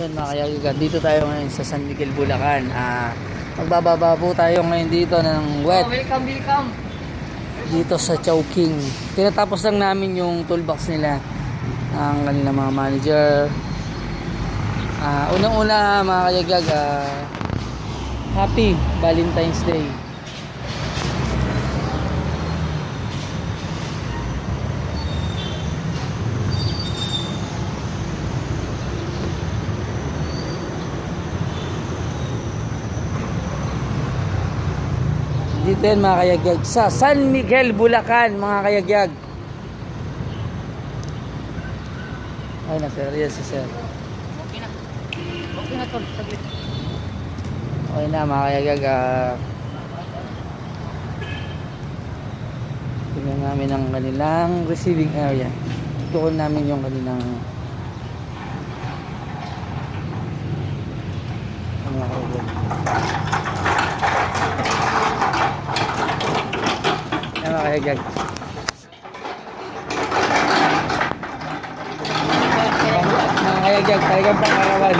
Yun mga kayagag, dito tayo ngayon sa San Miguel, Bulacan. Magbababa po tayo ngayon dito ng wet. Welcome, welcome. Dito sa Chowking. Tinatapos lang namin yung toolbox nila ang kanilang mga manager. Unang-una mga kayagag, Happy Valentine's Day. Dito yan mga kayagag sa San Miguel, Bulacan mga kayagag. Ay na sir, yes sir. Okay na. Okay na tol, saglit. Okay na mga kayagag. Tingnan namin ang kanilang receiving area. Doon namin yung kanilang mga kayagag. Yan mga kayagag. Mga kayagag, talagang pangarawan.